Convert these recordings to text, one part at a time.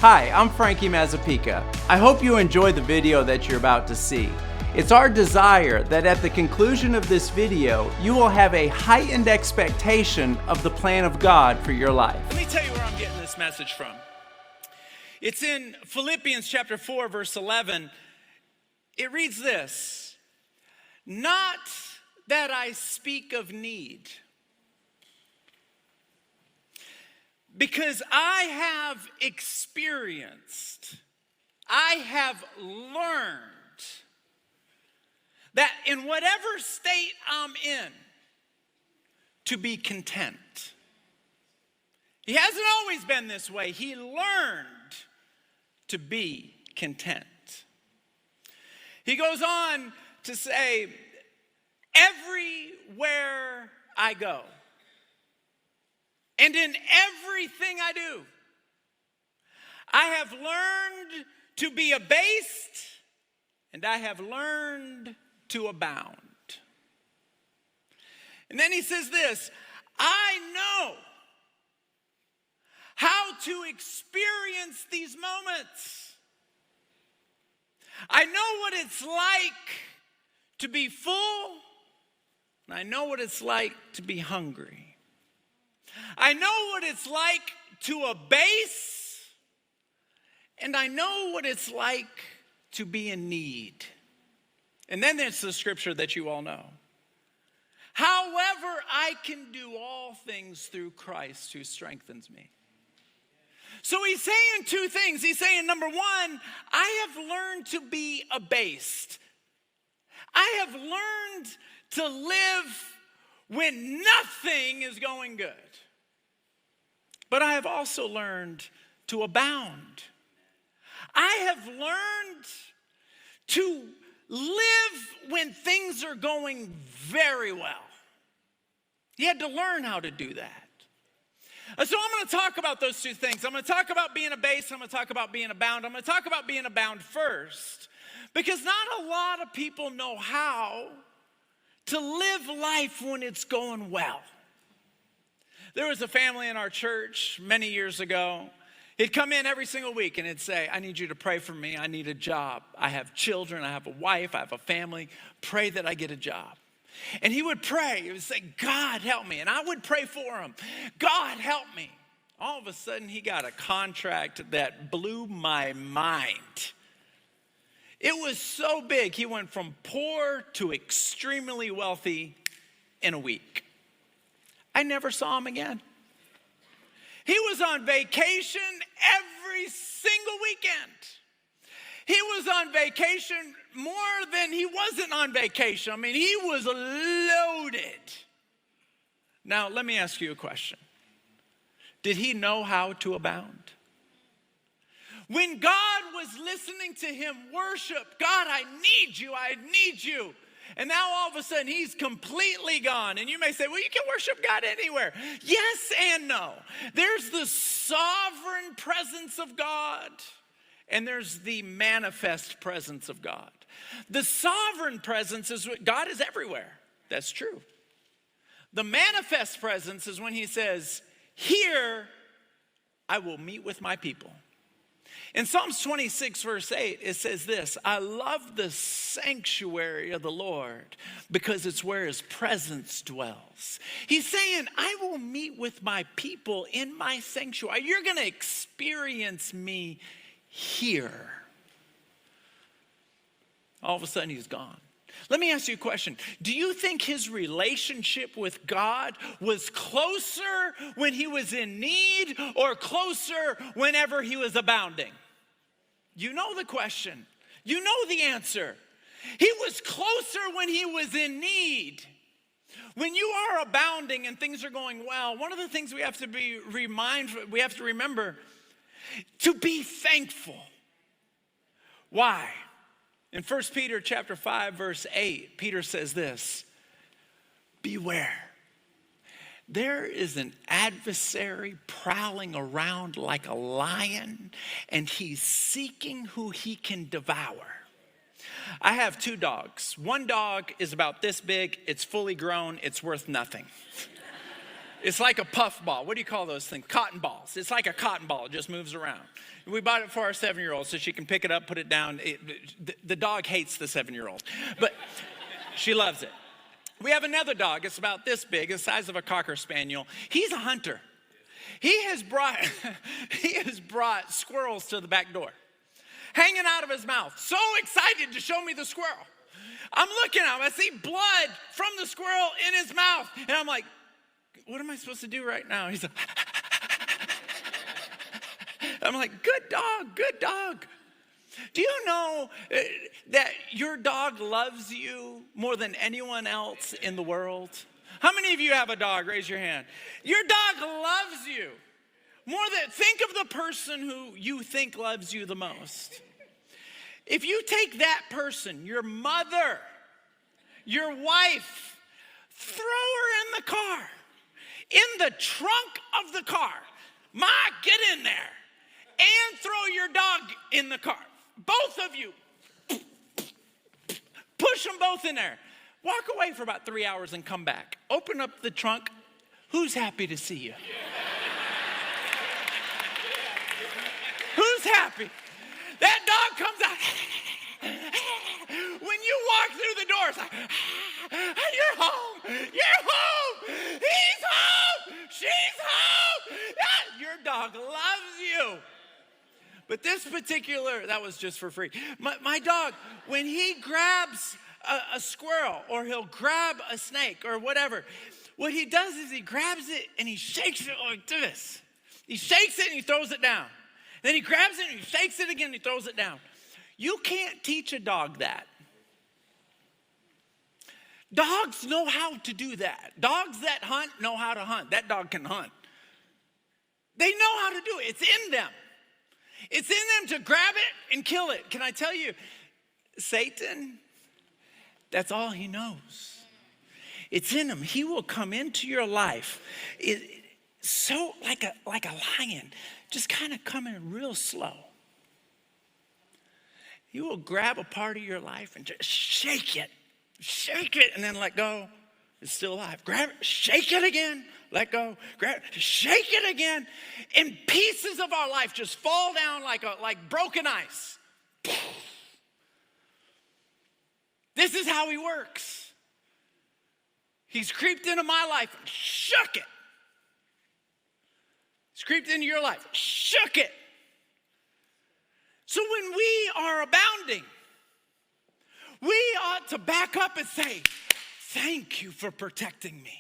Hi, I'm Frankie Mazzapica. I hope you enjoy the video that you're about to see. It's our desire that at the conclusion of this video, you will have a heightened expectation of the plan of God for your life. Let me tell you where I'm getting this message from. It's in Philippians chapter 4, verse 11. It reads this: "Not that I speak of need, because I have experienced, I have learned that in whatever state I'm in, to be content." He hasn't always been this way. He learned to be content. He goes on to say, "Everywhere I go, and in everything I do, I have learned to be abased, and I have learned to abound." And then he says this: "I know how to experience these moments. I know what it's like to be full, and I know what it's like to be hungry. I know what it's like to abase, and I know what it's like to be in need." And then there's the scripture that you all know. "However, I can do all things through Christ who strengthens me." So he's saying two things. He's saying, number one, I have learned to be abased. I have learned to live when nothing is going good. But I have also learned to abound. I have learned to live when things are going very well. He had to learn how to do that. So I'm going to talk about those two things. I'm going to talk about being abased. I'm going to talk about being abound. I'm going to talk about being abound first, because not a lot of people know how to live life when it's going well. There was a family in our church many years ago. He'd come in every single week and he'd say, "I need you to pray for me. I need a job. I have children. I have a wife. I have a family. Pray that I get a job." And he would pray. He would say, "God, help me." And I would pray for him. "God, help me." All of a sudden, he got a contract that blew my mind. It was so big. He went from poor to extremely wealthy in a week. I never saw him again. He was on vacation every single weekend. He was on vacation more than he wasn't on vacation. I mean, he was loaded. Now, let me ask you a question. Did he know how to abound? When God was listening to him worship, "God, I need you, I need you." And now all of a sudden he's completely gone. And you may say, "Well, you can worship God anywhere." Yes and no. There's the sovereign presence of God, and there's the manifest presence of God. The sovereign presence is God is everywhere. That's true. The manifest presence is when he says, "Here I will meet with my people." In Psalms 26, verse 8, it says this: "I love the sanctuary of the Lord because it's where his presence dwells." He's saying, I will meet with my people in my sanctuary. You're going to experience me here. All of a sudden, he's gone. Let me ask you a question. Do you think his relationship with God was closer when he was in need or closer whenever he was abounding? You know the question. You know the answer. He was closer when he was in need. When you are abounding and things are going well, one of the things we have to remember to be thankful. Why? In 1 Peter chapter 5, verse 8, Peter says this: "Beware. There is an adversary prowling around like a lion, and he's seeking who he can devour." I have two dogs. One dog is about this big. It's fully grown. It's worth nothing. It's like a puff ball. What do you call those things? Cotton balls. It's like a cotton ball. It just moves around. We bought it for our 7-year-old so she can pick it up, put it down. The dog hates the 7-year-old, but she loves it. We have another dog. It's about this big, the size of a Cocker Spaniel. He's a hunter. He has brought squirrels to the back door, hanging out of his mouth. So excited to show me the squirrel. I'm looking at him. I see blood from the squirrel in his mouth. And I'm like, what am I supposed to do right now? He's like, I'm like, good dog, good dog. Do you know that your dog loves you more than anyone else in the world? How many of you have a dog? Raise your hand. Your dog loves you more than, think of the person who you think loves you the most. If you take that person, your mother, your wife, throw her in the car, in the trunk of the car. Ma, get in there. And throw your dog in the car. Both of you. Push them both in there. Walk away for about 3 hours and come back. Open up the trunk. Who's happy to see you? Who's happy? That dog comes out. When you walk through the door, it's like, you're home. You're home. He's home. She's home. Your dog loves you. But this particular, that was just for free. My dog, when he grabs a squirrel or he'll grab a snake or whatever, what he does is he grabs it and he shakes it like this. He shakes it and he throws it down. Then he grabs it and he shakes it again and he throws it down. You can't teach a dog that. Dogs know how to do that. Dogs that hunt know how to hunt. That dog can hunt. They know how to do it. It's in them. It's in them to grab it and kill it. Can I tell you, Satan, that's all he knows. It's in him. He will come into your life so like a lion, just kind of coming real slow. He will grab a part of your life and just shake it, and then let go. It's still alive. Grab it, shake it again, let go. Grab it, shake it again. And pieces of our life just fall down like broken ice. This is how he works. He's creeped into my life and shook it. He's creeped into your life, shook it. So when we are abounding, we ought to back up and say, thank you for protecting me.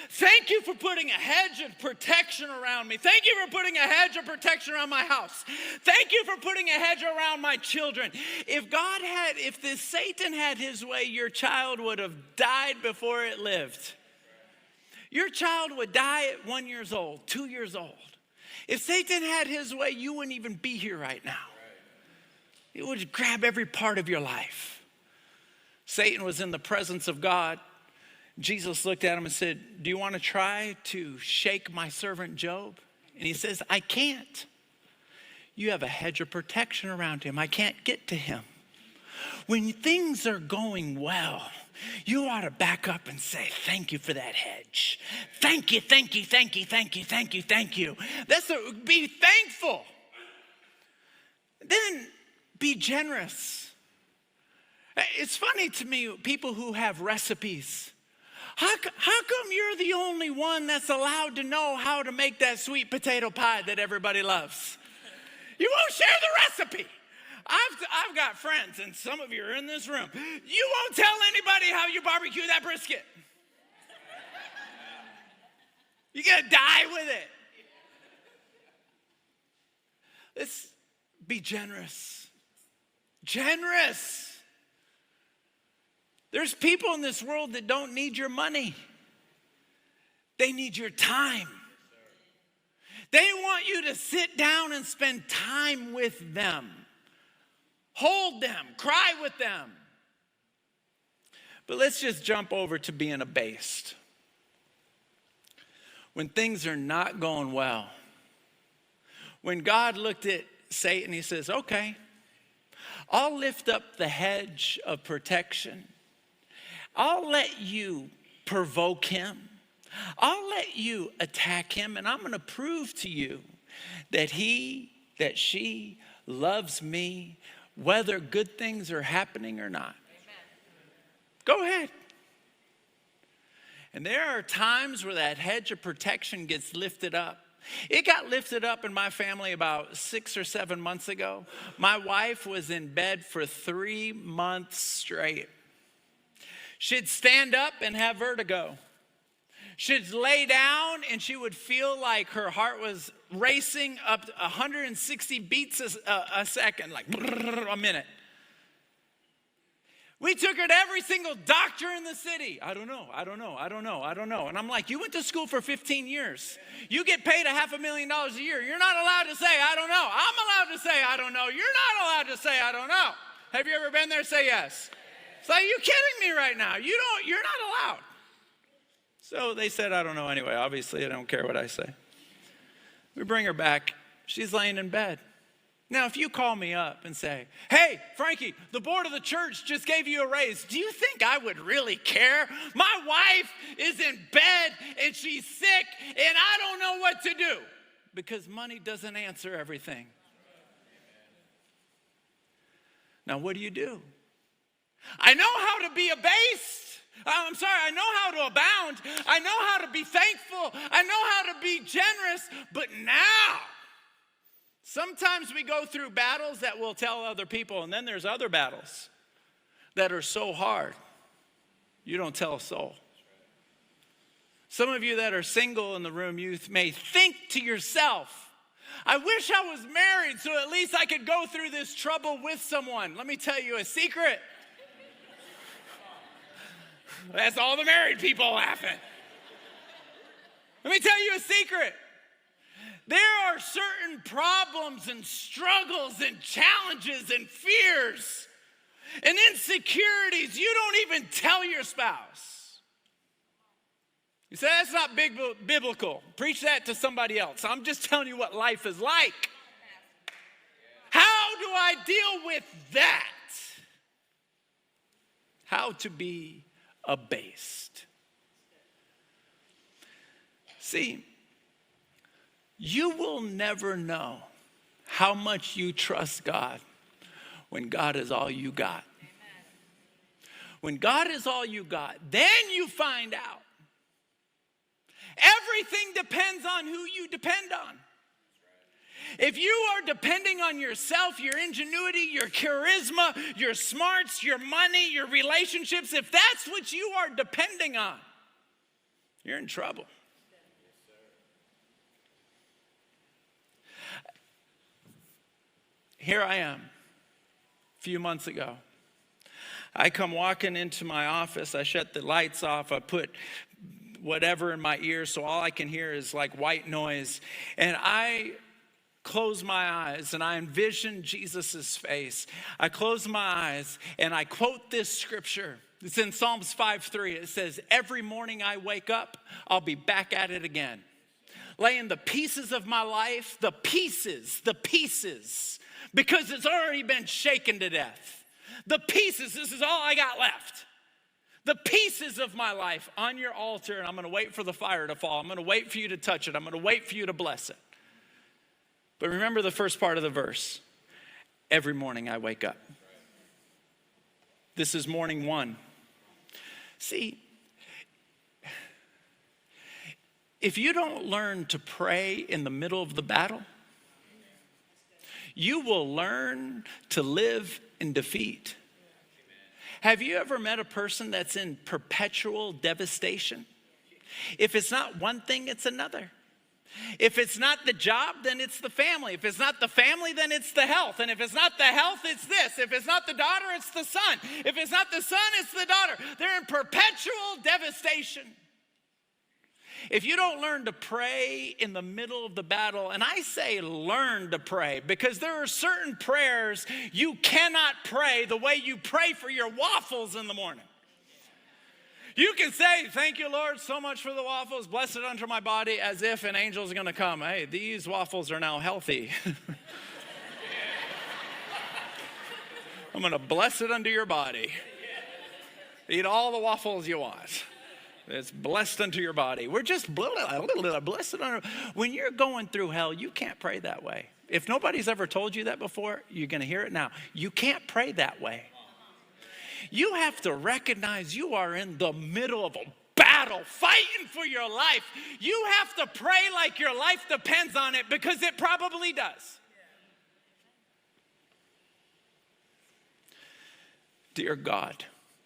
Thank you for putting a hedge of protection around me. Thank you for putting a hedge of protection around my house. Thank you for putting a hedge around my children. If this Satan had his way, your child would have died before it lived. Your child would die at 1 year old, 2 years old. If Satan had his way, you wouldn't even be here right now. It would grab every part of your life. Satan was in the presence of God. Jesus looked at him and said, do you want to try to shake my servant Job? And he says, I can't. You have a hedge of protection around him. I can't get to him. When things are going well, you ought to back up and say, thank you for that hedge. Thank you, thank you, thank you, thank you, thank you, thank you. Be thankful. Then be generous. It's funny to me, people who have recipes. How come you're the only one that's allowed to know how to make that sweet potato pie that everybody loves? You won't share the recipe. I've got friends, and some of you are in this room. You won't tell anybody how you barbecue that brisket. You're going to die with it. Let's be generous. Generous. There's people in this world that don't need your money. They need your time. They want you to sit down and spend time with them. Hold them, cry with them. But let's just jump over to being abased. When things are not going well, when God looked at Satan, he says, okay, I'll lift up the hedge of protection. I'll let you provoke him. I'll let you attack him, and I'm going to prove to you that she loves me, whether good things are happening or not. Amen. Go ahead. And there are times where that hedge of protection gets lifted up. It got lifted up in my family about 6 or 7 months ago. My wife was in bed for 3 months straight. She'd stand up and have vertigo. She'd lay down and she would feel like her heart was racing up 160 beats a second, like a minute. We took her to every single doctor in the city. I don't know. And I'm like, you went to school for 15 years. You get paid $500,000 a year. You're not allowed to say, I don't know. I'm allowed to say, I don't know. You're not allowed to say, I don't know. Have you ever been there? Say yes. It's like, you kidding me right now? You're not allowed. So they said, I don't know anyway. Obviously, I don't care what I say. We bring her back. She's laying in bed. Now, if you call me up and say, hey, Frankie, the board of the church just gave you a raise, do you think I would really care? My wife is in bed and she's sick and I don't know what to do. Because money doesn't answer everything. Now, what do? I know how to be abased. I know how to abound. I know how to be thankful. I know how to be generous. But now, sometimes we go through battles that we'll tell other people, and then there's other battles that are so hard, you don't tell a soul. Some of you that are single in the room, you may think to yourself, I wish I was married so at least I could go through this trouble with someone. Let me tell you a secret. That's all the married people laughing. Let me tell you a secret. There are certain problems and struggles and challenges and fears and insecurities you don't even tell your spouse. You say, that's not biblical. Preach that to somebody else. I'm just telling you what life is like. How do I deal with that? How to be abased. See, you will never know how much you trust God when God is all you got. When God is all you got, then you find out. Everything depends on who you depend on. If you are depending on yourself, your ingenuity, your charisma, your smarts, your money, your relationships, if that's what you are depending on, you're in trouble. Here I am, a few months ago. I come walking into my office, I shut the lights off, I put whatever in my ears so all I can hear is like white noise, and I close my eyes and I envision Jesus' face. I close my eyes and I quote this scripture. It's in Psalms 5:3. It says, every morning I wake up, I'll be back at it again. Laying the pieces of my life, the pieces, because it's already been shaken to death. The pieces, this is all I got left. The pieces of my life on your altar, and I'm going to wait for the fire to fall. I'm going to wait for you to touch it. I'm going to wait for you to bless it. But remember the first part of the verse. Every morning I wake up. This is morning one. See, if you don't learn to pray in the middle of the battle, you will learn to live in defeat. Have you ever met a person that's in perpetual devastation? If it's not one thing, it's another. If it's not the job, then it's the family. If it's not the family, then it's the health. And if it's not the health, it's this. If it's not the daughter, it's the son. If it's not the son, it's the daughter. They're in perpetual devastation. If you don't learn to pray in the middle of the battle, and I say learn to pray, because there are certain prayers you cannot pray the way you pray for your waffles in the morning. You can say, thank you, Lord, so much for the waffles. Bless it unto my body, as if an angel is going to come. Hey, these waffles are now healthy. I'm going to bless it unto your body. Eat all the waffles you want. It's blessed unto your body. We're just blessed unto. When you're going through hell, you can't pray that way. If nobody's ever told you that before, you're going to hear it now. You can't pray that way. You have to recognize you are in the middle of a battle, fighting for your life. You have to pray like your life depends on it, because it probably does. Dear God,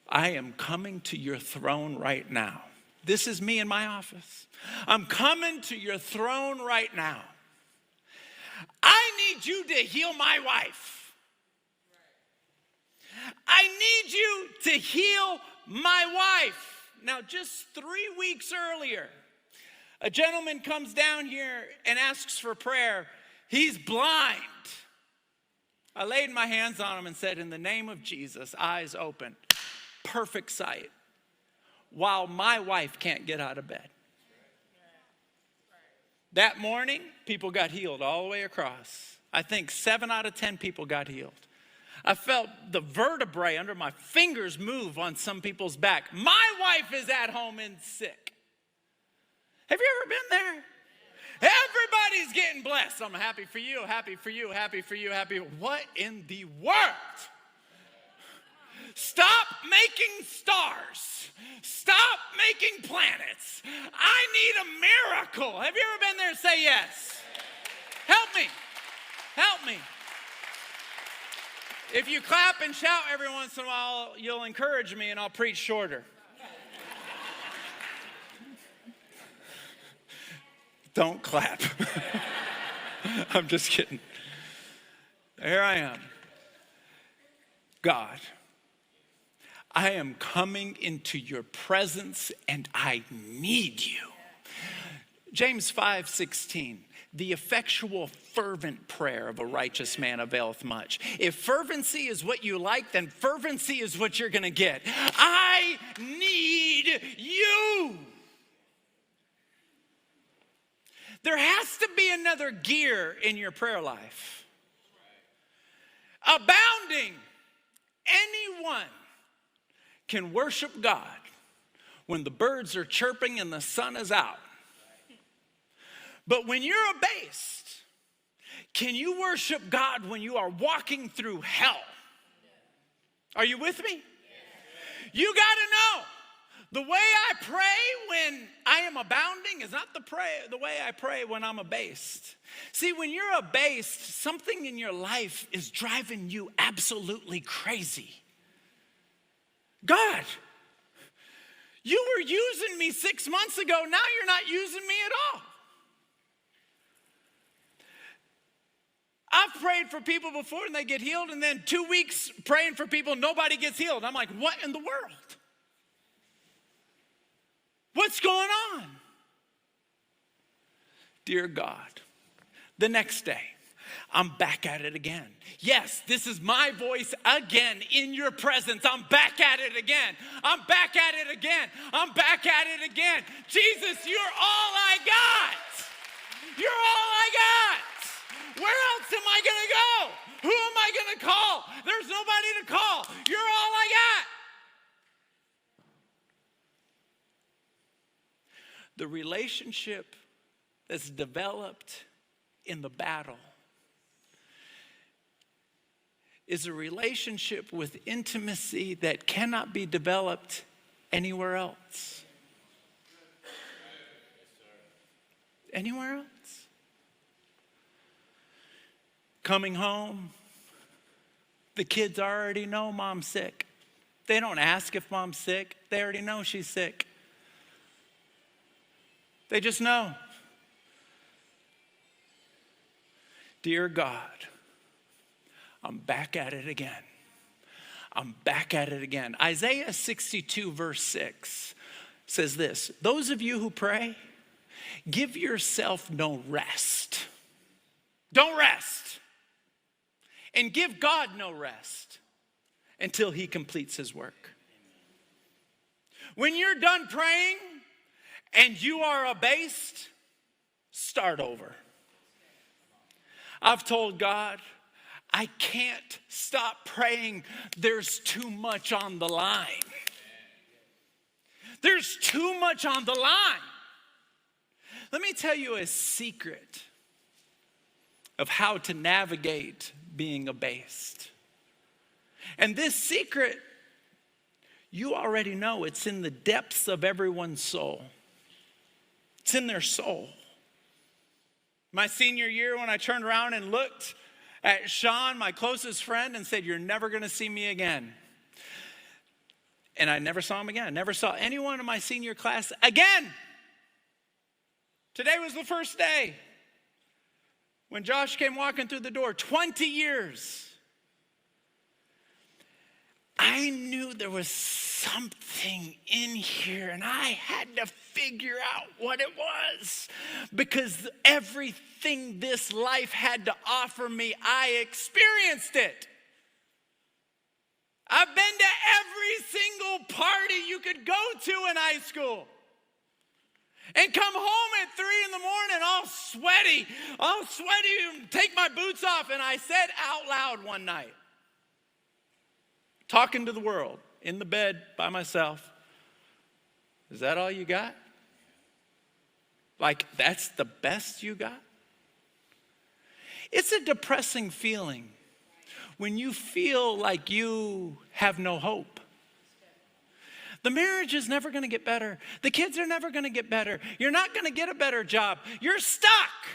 I am coming to your throne right now. This is me in my office. I'm coming to your throne right now. I need you to heal my wife. I need you to heal my wife. Now, just 3 weeks earlier, a gentleman comes down here and asks for prayer. He's blind. I laid my hands on him and said, in the name of Jesus, eyes open, perfect sight, while my wife can't get out of bed. That morning, people got healed all the way across. I think 7 out of 10 people got healed. I felt the vertebrae under my fingers move on some people's back. My wife is at home and sick. Have you ever been there? Everybody's getting blessed. I'm happy for you, happy for you, happy for you, happy. What in the world? Stop making stars. Stop making planets. I need a miracle. Have you ever been there? Say yes. Help me. Help me. If you clap and shout every once in a while, you'll encourage me and I'll preach shorter. Don't clap. I'm just kidding. Here I am. God, I am coming into your presence and I need you. James 5:16, the effectual fervent prayer of a righteous man availeth much. If fervency is what you like, then fervency is what you're going to get. I need you. There has to be another gear in your prayer life. Abounding. Anyone can worship God when the birds are chirping and the sun is out. But when you're abased, can you worship God when you are walking through hell? Are you with me? You got to know. The way I pray when I am abounding is not the way I pray when I'm abased. See, when you're abased, something in your life is driving you absolutely crazy. God, you were using me 6 months ago. Now you're not using me at all. I've prayed for people before and they get healed, and then 2 weeks praying for people, nobody gets healed. I'm like, what in the world? What's going on? Dear God, the next day, I'm back at it again. Yes, this is my voice again in your presence. I'm back at it again. I'm back at it again. I'm back at it again. Jesus, you're all I got. You're all I got. Where else am I going to go? Who am I going to call? There's nobody to call. You're all I got. The relationship that's developed in the battle is a relationship with intimacy that cannot be developed anywhere else. Anywhere else. Coming home, the kids already know mom's sick. They don't ask if mom's sick. They already know she's sick. They just know. Dear God, I'm back at it again. I'm back at it again. Isaiah 62 verse 6 says this: those of you who pray, give yourself no rest. Don't rest. And give God no rest until he completes his work. When you're done praying and you are abased, start over. I've told God, I can't stop praying. There's too much on the line. There's too much on the line. Let me tell you a secret of how to navigate being abased. And this secret, you already know, it's in the depths of everyone's soul. It's in their soul. My senior year, when I turned around and looked at Sean, my closest friend, and said, "You're never going to see me again." And I never saw him again. I never saw anyone in my senior class again. Today was the first day when Josh came walking through the door, 20 years. I knew there was something in here, and I had to figure out what it was, because everything this life had to offer me, I experienced it. I've been to every single party you could go to in high school and come home at 3 a.m, all sweaty, and take my boots off. And I said out loud one night, talking to the world, in the bed by myself, "Is that all you got? Like, that's the best you got?" It's a depressing feeling when you feel like you have no hope. The marriage is never going to get better. The kids are never going to get better. You're not going to get a better job. You're stuck.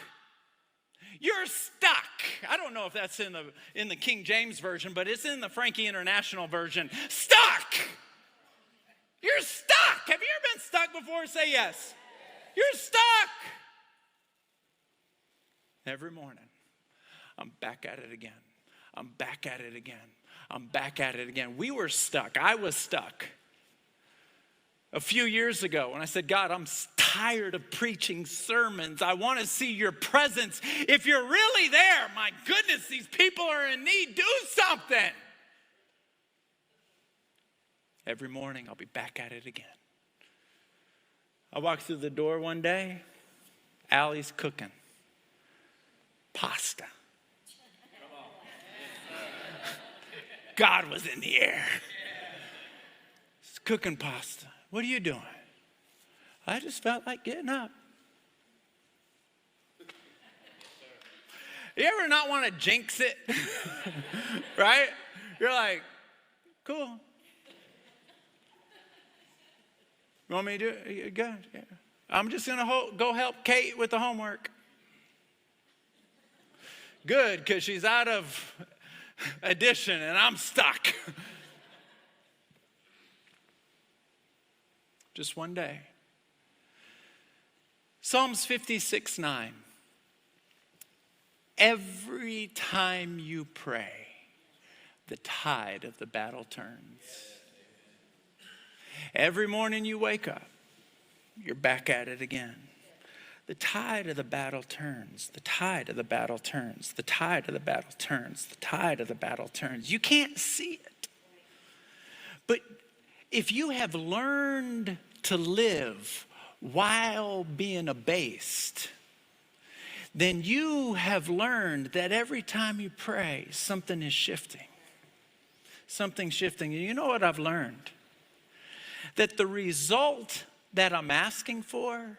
You're stuck. I don't know if that's in the King James Version, but it's in the Frankie International Version. Stuck. You're stuck. Have you ever been stuck before? Say yes. You're stuck. Every morning, I'm back at it again. I'm back at it again. I'm back at it again. We were stuck. I was stuck. A few years ago, when I said, "God, I'm tired of preaching sermons. I want to see your presence. If you're really there, my goodness, these people are in need. Do something." Every morning, I'll be back at it again. I walked through the door one day. Allie's cooking pasta. God was in the air. She's cooking pasta. "What are you doing?" "I just felt like getting up." You ever not want to jinx it? Right? You're like, "Cool. You want me to do it?" "Good. Yeah. I'm just going to go help Kate with the homework." Good, because she's out of addition and I'm stuck. Just one day. Psalms 56:9. Every time you pray, the tide of the battle turns. Every morning you wake up, you're back at it again. The tide of the battle turns. The tide of the battle turns. The tide of the battle turns. The tide of the battle turns. You can't see it. But if you have learned to live while being abased, then you have learned that every time you pray, something is shifting. Something's shifting. And you know what I've learned? That the result that I'm asking for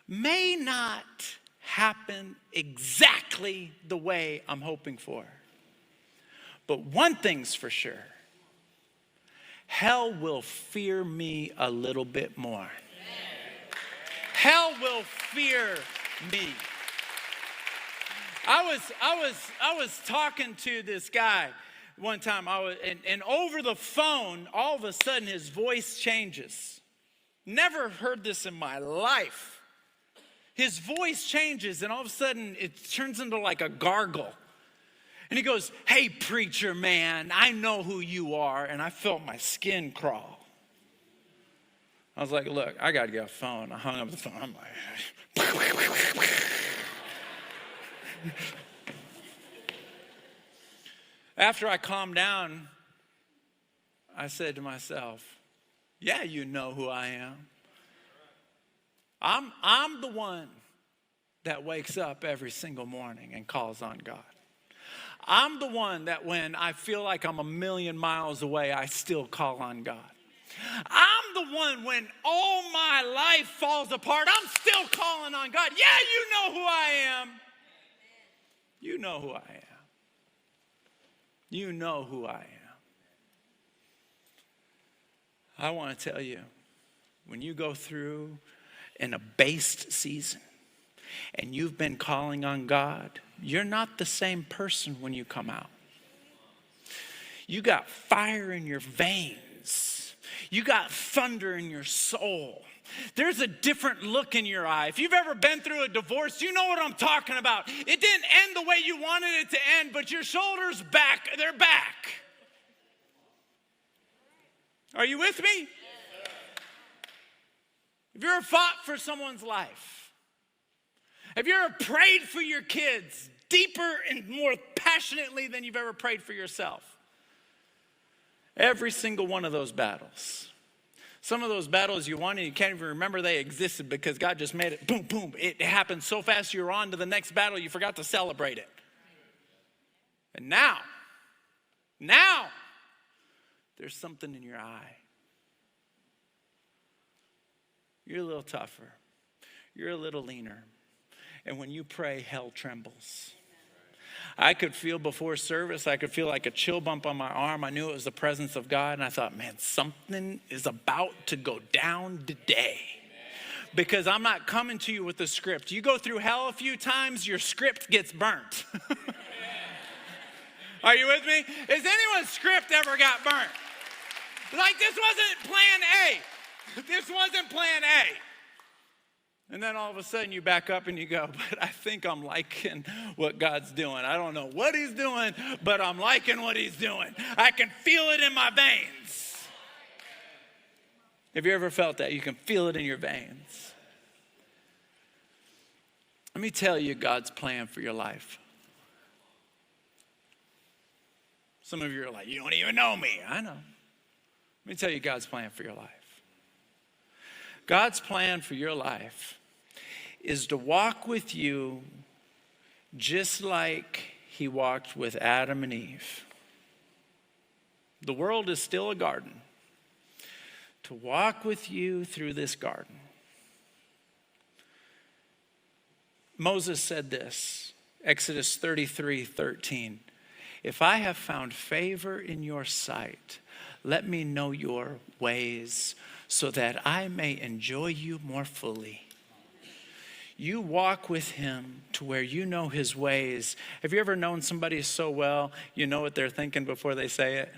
may not happen exactly the way I'm hoping for. But one thing's for sure. Hell will fear me a little bit more. Hell will fear me. I was talking to this guy one time. And over the phone, all of a sudden his voice changes. Never heard this in my life. His voice changes, and all of a sudden it turns into like a gargle. And he goes, "Hey, preacher man, I know who you are." And I felt my skin crawl. I was like, "Look, I got to get a phone." I hung up the phone. I'm like, after I calmed down, I said to myself, "Yeah, you know who I am. I'm the one that wakes up every single morning and calls on God. I'm the one that when I feel like I'm a million miles away, I still call on God. I'm the the one when all my life falls apart, I'm still calling on God. Yeah, you know who I am. You know who I am. You know who I am. I want to tell you, when you go through an abased season and you've been calling on God, you're not the same person when you come out. You got fire in your veins. You got thunder in your soul. There's a different look in your eye. If you've ever been through a divorce, you know what I'm talking about. It didn't end the way you wanted it to end, but your shoulders back, they're back. Are you with me? Have you ever fought for someone's life? Have you ever prayed for your kids deeper and more passionately than you've ever prayed for yourself? Every single one of those battles. Some of those battles you won and you can't even remember they existed because God just made it boom, boom. It happened so fast you were on to the next battle you forgot to celebrate it. And now, there's something in your eye. You're a little tougher. You're a little leaner. And when you pray, hell trembles. I could feel before service, I could feel like a chill bump on my arm. I knew it was the presence of God. And I thought, man, something is about to go down today. Because I'm not coming to you with a script. You go through hell a few times, your script gets burnt. Are you with me? Has anyone's script ever got burnt? Like, this wasn't plan A. This wasn't plan A. And then all of a sudden you back up and you go, but I think I'm liking what God's doing. I don't know what he's doing, but I'm liking what he's doing. I can feel it in my veins. Have you ever felt that? You can feel it in your veins. Let me tell you God's plan for your life. Some of you are like, you don't even know me. I know. Let me tell you God's plan for your life. God's plan for your life is to walk with you just like he walked with Adam and Eve. The world is still a garden. To walk with you through this garden. Moses said this, Exodus 33:13. If I have found favor in your sight, let me know your ways so that I may enjoy you more fully. You walk with him to where you know his ways. Have you ever known somebody so well, you know what they're thinking before they say it?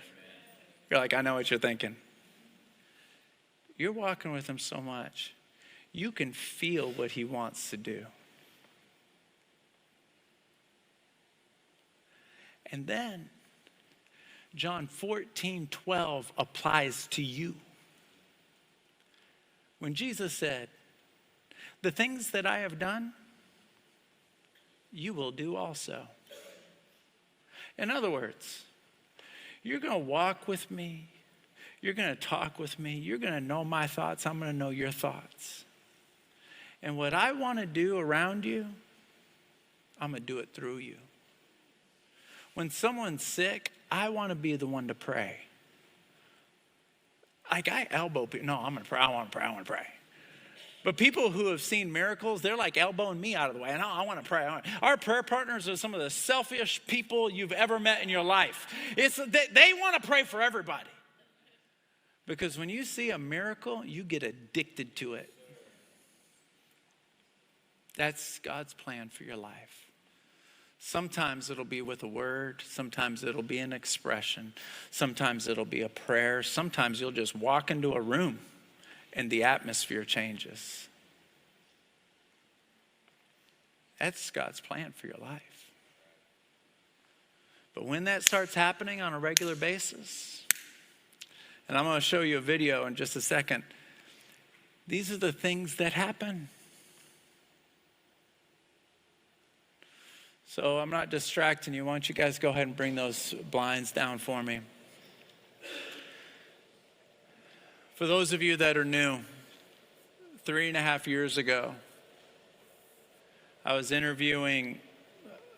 You're like, I know what you're thinking. You're walking with him so much, you can feel what he wants to do. And then John 14:12 applies to you. When Jesus said, the things that I have done, you will do also. In other words, you're going to walk with me. You're going to talk with me. You're going to know my thoughts. I'm going to know your thoughts. And what I want to do around you, I'm going to do it through you. When someone's sick, I want to be the one to pray. Like I elbow people. No, I'm going to pray. I want to pray. But people who have seen miracles, they're like elbowing me out of the way. And I want to pray. Our prayer partners are some of the selfish people you've ever met in your life. They want to pray for everybody. Because when you see a miracle, you get addicted to it. That's God's plan for your life. Sometimes it'll be with a word. Sometimes it'll be an expression. Sometimes it'll be a prayer. Sometimes you'll just walk into a room and the atmosphere changes. That's God's plan for your life. But when that starts happening on a regular basis, and I'm going to show you a video in just a second, these are the things that happen. So I'm not distracting you. Why don't you guys go ahead and bring those blinds down for me. For those of you that are new, 3.5 years ago, I was interviewing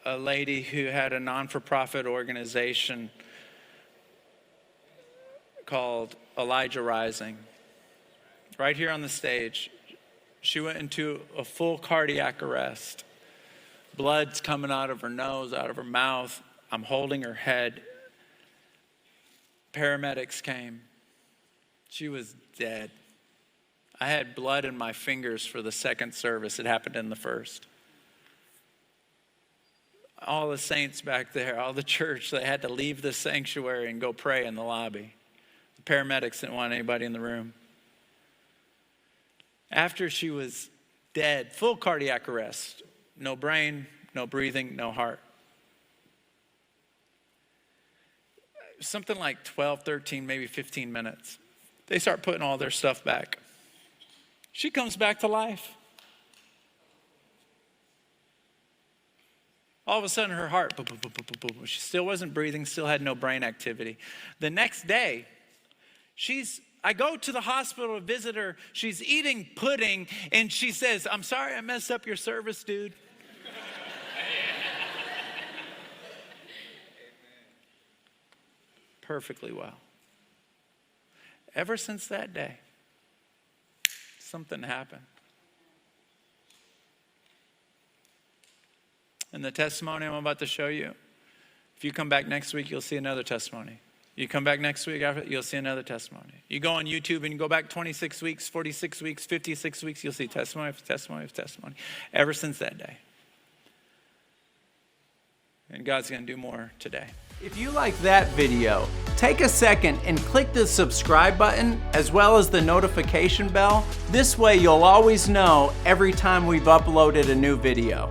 a lady who had a non-for-profit organization called Elijah Rising. right here on the stage. She went into a full cardiac arrest. Blood's coming out of her nose, out of her mouth. I'm holding her head. Paramedics came. She was dead. I had blood in my fingers for the second service. It happened in the first. All the saints back there, all the church, they had to leave the sanctuary and go pray in the lobby. The paramedics didn't want anybody in the room. After she was dead, full cardiac arrest, no brain, no breathing, no heart. Something like 12, 13, maybe 15 minutes. They start putting all their stuff back. She comes back to life. All of a sudden, her heart, boom, boom, boom, boom, boom, boom. She still wasn't breathing, still had no brain activity. The next day, I go to the hospital to visit her. She's eating pudding, and she says, "I'm sorry I messed up your service, dude." Perfectly well. Ever since that day, something happened. And the testimony I'm about to show you, if you come back next week, you'll see another testimony. You come back next week, you'll see another testimony. You go on YouTube and you go back 26 weeks, 46 weeks, 56 weeks, you'll see testimony after testimony after testimony. Ever since that day. And God's going to do more today. If you like that video, take a second and click the subscribe button as well as the notification bell. This way you'll always know every time we've uploaded a new video.